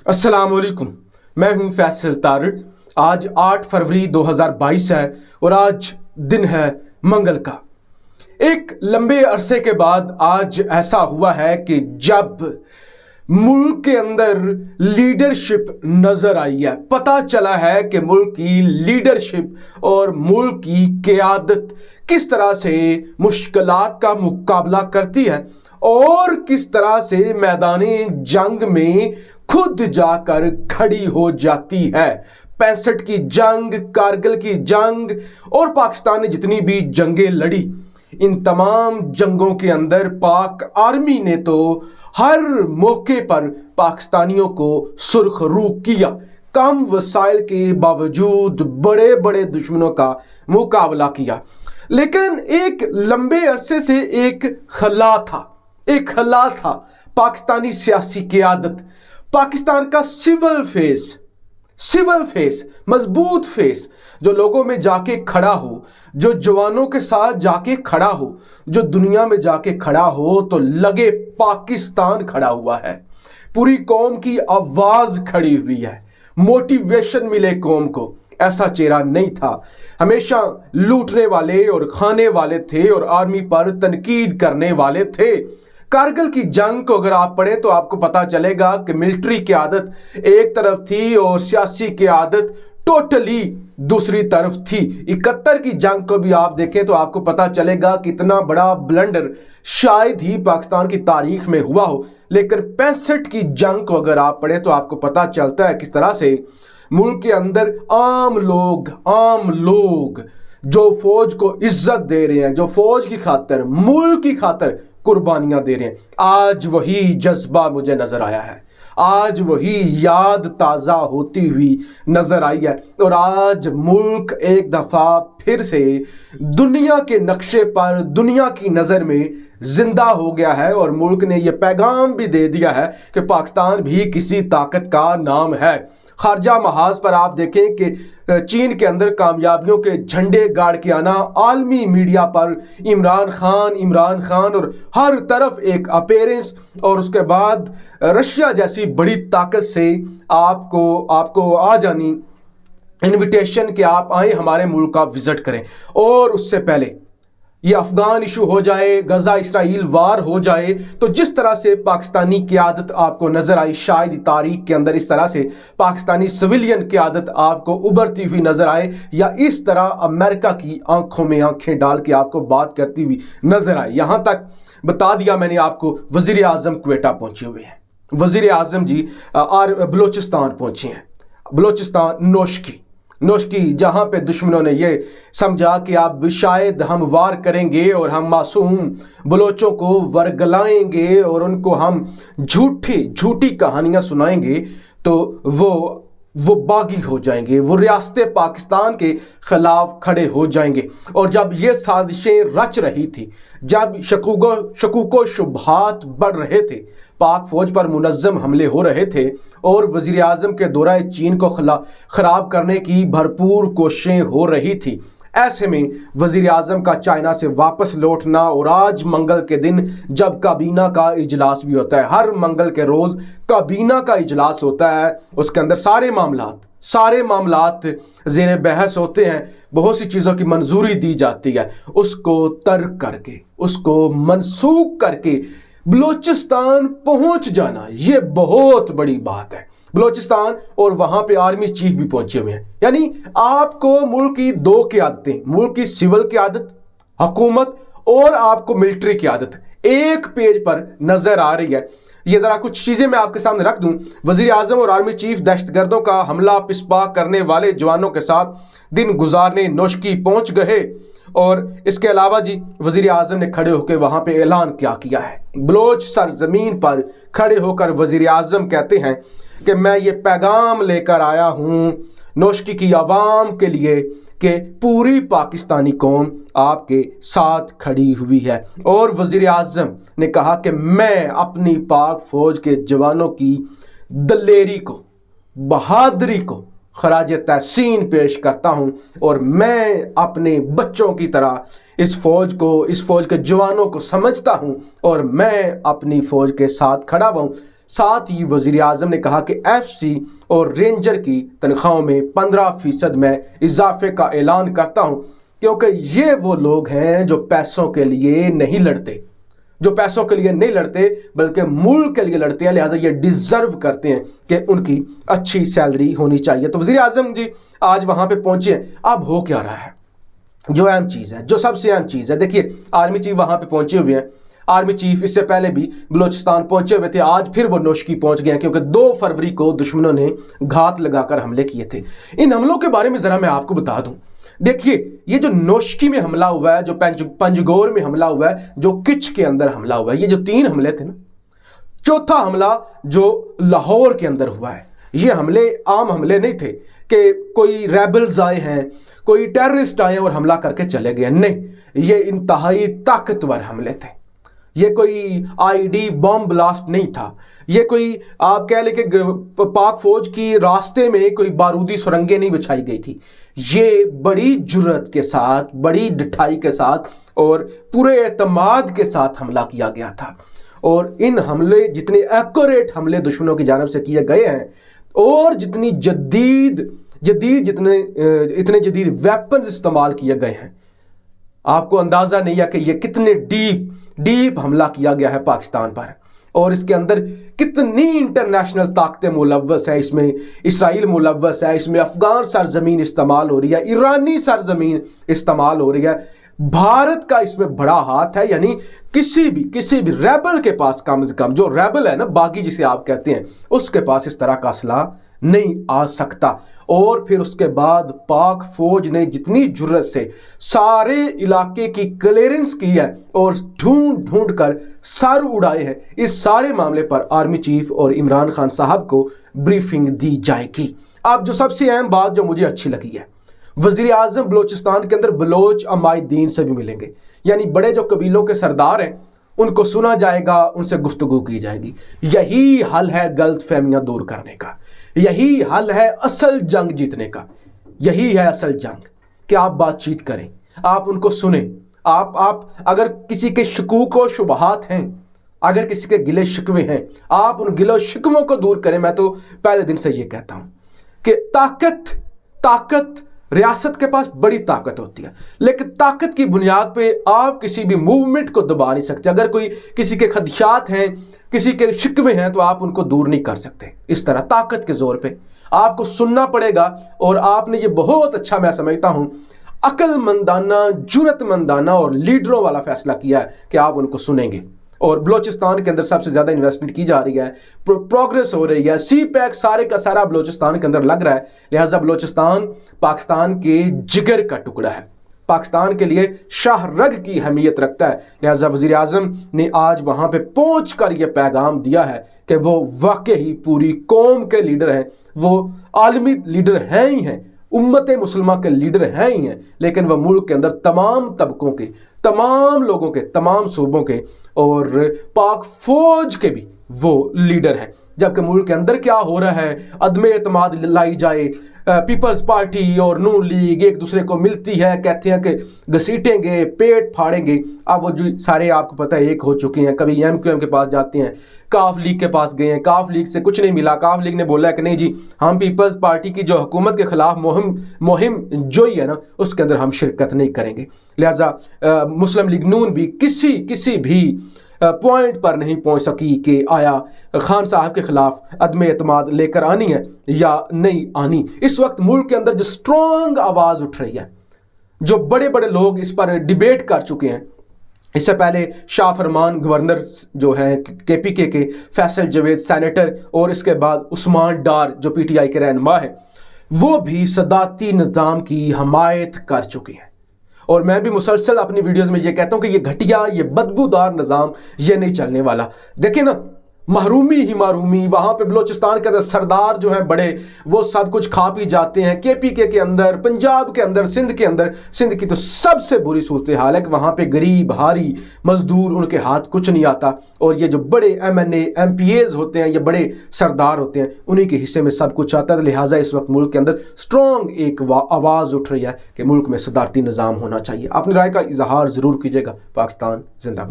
अस्सलाम वालेकुम। मैं हूं फैसल तारिक। आज 8 फरवरी 2022 है और आज दिन है मंगल का। एक लंबे अरसे के बाद आज ऐसा हुआ है कि जब मुल्क के अंदर लीडरशिप नजर आई है, पता चला है कि मुल्क की लीडरशिप और मुल्क की क़यादत किस तरह से मुश्किलात का मुकाबला करती है और किस तरह से मैदानी जंग में खुद जाकर खड़ी हो जाती है। 65 की जंग, कारगिल की जंग और पाकिस्तान ने जितनी भी जंगें लड़ी, इन तमाम जंगों के अंदर पाक आर्मी ने तो हर मौके पर पाकिस्तानियों को सुरखरू किया। कम वसाइल के बावजूद बड़े बड़े दुश्मनों का मुकाबला किया। लेकिन एक लंबे अरसे से एक खला था पाकिस्तानी सियासी क़यादत, पाकिस्तान का सिविल फेस, मजबूत फेस, जो लोगों में जाके खड़ा हो, जो जवानों के साथ जाके खड़ा हो, जो दुनिया में जाके खड़ा हो तो लगे पाकिस्तान खड़ा हुआ है। पूरी कौम की आवाज खड़ी हुई है, मोटिवेशन मिले कौम को। ऐसा चेहरा नहीं था। हमेशा लूटने वाले और खाने वाले थे और आर्मी पर तनकीद करने वाले थे। कारगिल की जंग को अगर आप पढ़ें तो आपको पता चलेगा कि मिलिट्री क़यादत एक तरफ थी और सियासी क़यादत टोटली दूसरी तरफ थी। 71 की जंग को भी आप देखें तो आपको पता चलेगा कि इतना बड़ा ब्लंडर शायद ही पाकिस्तान की तारीख में हुआ हो। लेकिन 65 की जंग को अगर आप पढ़ें तो आपको पता चलता है किस तरह से मुल्क के अंदर आम लोग जो फौज को इज्जत दे रहे हैं, जो फौज की खातिर, मुल्क की खातिर कुर्बानियां दे रहे हैं। आज वही जज्बा मुझे नजर आया है, आज वही याद ताज़ा होती हुई नजर आई है और आज मुल्क एक दफ़ा फिर से दुनिया के नक्शे पर, दुनिया की नज़र में जिंदा हो गया है और मुल्क ने यह पैगाम भी दे दिया है कि पाकिस्तान भी किसी ताकत का नाम है। खारजा महाज पर आप देखें कि चीन के अंदर कामयाबियों के झंडे गाड़ के आना, आलमी मीडिया पर इमरान खान और हर तरफ एक अपीयरेंस, और उसके बाद रशिया जैसी बड़ी ताकत से आपको आ जानी इनविटेशन कि आप आए हमारे मुल्क का विजिट करें। और उससे पहले ये अफगान इशू हो जाए, गजा इसराइल वार हो जाए, तो जिस तरह से पाकिस्तानी क़यादत आपको नजर आई, शायद तारीख के अंदर इस तरह से पाकिस्तानी सिविलियन क़यादत आपको उभरती हुई नजर आए या इस तरह अमेरिका की आंखों में आंखें डाल के आपको बात करती हुई नजर आए। यहां तक बता दिया मैंने आपको, वजीर आजम क्वेटा पहुंचे हुए हैं। वजीर आजम जी बलोचिस्तान पहुंचे हैं। बलोचिस्तान नोशकी जहां पे दुश्मनों ने ये समझा कि अब शायद हम वार करेंगे और हम मासूम बलोचों को वर्गलाएंगे और उनको हम झूठी कहानियां सुनाएंगे, तो वो बागी हो जाएंगे, वो रियासत पाकिस्तान के खिलाफ खड़े हो जाएंगे। और जब ये साजिशें रच रही थी, जब शकूको शुबहात बढ़ रहे थे, पाक फौज पर मुनज़्ज़म हमले हो रहे थे और वज़ीर आज़म के दौरा चीन को ख़राब करने की भरपूर कोशिशें हो रही थी, ऐसे में वज़ीर आज़म का चाइना से वापस लौटना और आज मंगल के दिन जब काबीना का इजलास भी होता है, हर मंगल के रोज़ काबीना का इजलास होता है, उसके अंदर सारे मामलात ज़ेर बहस होते हैं, बहुत सी चीज़ों की मंजूरी दी जाती है, उसको तर्क करके, उसको मनसूख करके बलोचिस्तान पहुंच जाना, ये बहुत बड़ी बात है। बलोचिस्तान और वहां पे आर्मी चीफ भी पहुंचे हुए हैं। यानी आपको मुल्क की दो क़यादतें, मुल्क की सिविल क़यादत, हुकूमत, और आपको मिलिट्री क़यादत एक पेज पर नजर आ रही है। ये जरा कुछ चीजें मैं आपके सामने रख दूं। वजीर आजम और आर्मी चीफ दहशतगर्दों का हमला पिस्पा करने वाले जवानों के साथ दिन गुजारने नोशकी पहुंच गए। और इसके अलावा जी वजीर आजम ने खड़े होकर वहां पे ऐलान क्या किया है। बलोच सरजमीन पर खड़े होकर वजीर आजम कहते हैं कि मैं ये पैगाम लेकर आया हूं नोशकी की आवाम के लिए कि पूरी पाकिस्तानी कौम आपके साथ खड़ी हुई है। और वजीर आजम ने कहा कि मैं अपनी पाक फौज के जवानों की दलेरी को, बहादुरी को खराज तहसीन पेश करता हूं और मैं अपने बच्चों की तरह इस फौज के जवानों को समझता हूं और मैं अपनी फौज के साथ खड़ा हूं। साथ ही वज़ीर आज़म ने कहा कि FC और रेंजर की तनख्वाहों में 15% में इजाफे का ऐलान करता हूं, क्योंकि ये वो लोग हैं जो पैसों के लिए नहीं लड़ते, बल्कि मुल्क के लिए लड़ते हैं। लिहाजा ये डिज़र्व करते हैं कि उनकी अच्छी सैलरी होनी चाहिए। तो वज़ीर आज़म जी आज वहाँ पे पहुँचे हैं। अब हो क्या रहा है, जो अहम चीज़ है, जो सबसे अहम चीज़ है, देखिए आर्मी चीफ वहाँ पे पहुँचे हुए हैं। आर्मी चीफ इससे पहले भी बलोचिस्तान पहुंचे हुए थे, आज फिर वो नोशकी पहुंच गए हैं, क्योंकि 2 फरवरी को दुश्मनों ने घात लगाकर हमले किए थे। इन हमलों के बारे में ज़रा मैं आपको बता दूं। देखिए, ये जो नोशकी में हमला हुआ है, जो पंजगोर में हमला हुआ है, जो किच के अंदर हमला हुआ है, ये जो 3 हमले थे ना, चौथा हमला जो लाहौर के अंदर हुआ है, ये हमले आम हमले नहीं थे कि कोई रेबल्स आए हैं, कोई टेररिस्ट आए और हमला करके चले गए। नहीं, ये इंतहाई ताकतवर हमले थे। ये कोई आईडी बॉम्ब ब्लास्ट नहीं था। ये कोई आप कह लें कि पाक फौज की रास्ते में कोई बारूदी सुरंगें नहीं बिछाई गई थी। ये बड़ी जुर्रत के साथ, बड़ी डिठाई के साथ और पूरे एतमाद के साथ हमला किया गया था। और इन हमले, जितने एक्यूरेट हमले दुश्मनों की जानिब से किए गए हैं और जितनी इतने जदीद वेपन्स इस्तेमाल किए गए हैं, आपको अंदाज़ा नहीं है कि ये कितने डीप हमला किया गया है पाकिस्तान पर, और इसके अंदर कितनी इंटरनेशनल ताकतें मुलव्वस है। इसमें इसराइल मुलव्वस है, इसमें अफगान सरजमीन इस्तेमाल हो रही है, ईरानी सरजमीन इस्तेमाल हो रही है, भारत का इसमें बड़ा हाथ है। यानी किसी भी रेबल के पास, कम से कम जो रेबल है ना, बागी जिसे आप कहते हैं, उसके पास इस तरह का असला नहीं आ सकता। और फिर उसके बाद पाक फौज ने जितनी जुर्रत से सारे इलाके की क्लियरेंस की है और ढूंढ कर सर उड़ाए हैं, इस सारे मामले पर आर्मी चीफ और इमरान खान साहब को ब्रीफिंग दी जाएगी। अब जो सबसे अहम बात जो मुझे अच्छी लगी है, वज़ीर आज़म बलोचिस्तान के अंदर बलोच अमायदीन से भी मिलेंगे। यानी बड़े जो कबीलों के सरदार हैं उनको सुना जाएगा, उनसे गुफ्तगू की जाएगी। यही हल है गलत फहमियाँ दूर करने का, यही हल है असल जंग जीतने का। यही है असल जंग कि आप बातचीत करें, आप उनको सुने। आप अगर किसी के शकूक व शुबहात हैं, अगर किसी के गिले शिकवे हैं, आप उन गिले शिकवों को दूर करें। मैं तो पहले दिन से ये कहता हूं कि ताकत रियासत के पास बड़ी ताकत होती है, लेकिन ताकत की बुनियाद पे आप किसी भी मूवमेंट को दबा नहीं सकते। अगर कोई किसी के खदशात हैं, किसी के शिकवे हैं, तो आप उनको दूर नहीं कर सकते। इस तरह ताकत के जोर पे आपको सुनना पड़ेगा। और आपने ये बहुत अच्छा, मैं समझता हूं, अक्लमंदाना, जुरतमंदाना और लीडरों वाला फैसला किया है कि आप उनको सुनेंगे। और बलोचिस्तान के अंदर सबसे ज़्यादा इन्वेस्टमेंट की जा रही है, प्रोग्रेस हो रही है, CPEC सारे का सारा बलोचिस्तान के अंदर लग रहा है। लिहाजा बलोचिस्तान पाकिस्तान के जिगर का टुकड़ा है, पाकिस्तान के लिए शाहरग की अहमियत रखता है। लिहाजा वज़ीर आज़म ने आज वहाँ पे पहुँच कर यह पैगाम दिया है कि वो वाकई पूरी कौम के लीडर हैं, वो आलमी लीडर हैं ही हैं, उम्मत मुसलमान के लीडर हैं ही हैं, लेकिन वह मुल्क के अंदर तमाम तबकों के, तमाम लोगों के, तमाम सूबों के और पाक फौज के भी वो लीडर हैं। जबकि मुल्क के अंदर क्या हो रहा है, अदम एतमाद लाई जाए, पीपल्स पार्टी और नून लीग एक दूसरे को मिलती है, कहते हैं कि घसीटेंगे, पेट फाड़ेंगे। अब वो जो सारे आपको पता है एक हो चुके हैं। कभी MQM के पास जाते हैं, काफ लीग के पास गए हैं, काफ लीग से कुछ नहीं मिला। काफ लीग ने बोला है कि नहीं जी, हम पीपल्स पार्टी की जो हुकूमत के खिलाफ मुहिम जो ही है ना, उसके अंदर हम शिरकत नहीं करेंगे। लिहाजा मुस्लिम लीग नून भी किसी भी पॉइंट पर नहीं पहुंच सकी कि आया खान साहब के खिलाफ अदम एतमाद लेकर आनी है या नहीं आनी। इस वक्त मुल्क के अंदर जो स्ट्रॉन्ग आवाज़ उठ रही है, जो बड़े बड़े लोग इस पर डिबेट कर चुके हैं। इससे पहले शाह फरमान गवर्नर जो है KPK के, फैसल जवेद सेनेटर, और इसके बाद उस्मान डार जो PTI के रहनुमा है, वो भी सदाती निज़ाम की हमायत कर चुके हैं। और मैं भी मुसलसल अपनी वीडियोस में ये कहता हूं कि ये घटिया, ये बदबूदार निज़ाम ये नहीं चलने वाला। देखिए ना, महरूमी ही महरूमी, वहाँ पे बलोचिस्तान के अंदर सरदार जो हैं बड़े, वो सब कुछ खा पी जाते हैं। KPK के अंदर, पंजाब के अंदर, सिंध के अंदर, सिंध की तो सबसे बुरी सूरत हाल है कि वहाँ पे गरीब हारी मजदूर, उनके हाथ कुछ नहीं आता। और ये जो बड़े MNA MPAs होते हैं, ये बड़े सरदार होते हैं, उन्हीं के हिस्से में सब कुछ आता है। लिहाजा इस वक्त मुल्क के अंदर स्ट्रॉन्ग एक आवाज़ उठ रही है कि मुल्क में सदारती निज़ाम होना चाहिए। अपनी राय का इजहार ज़रूर कीजिएगा। पाकिस्तान जिंदाबाद।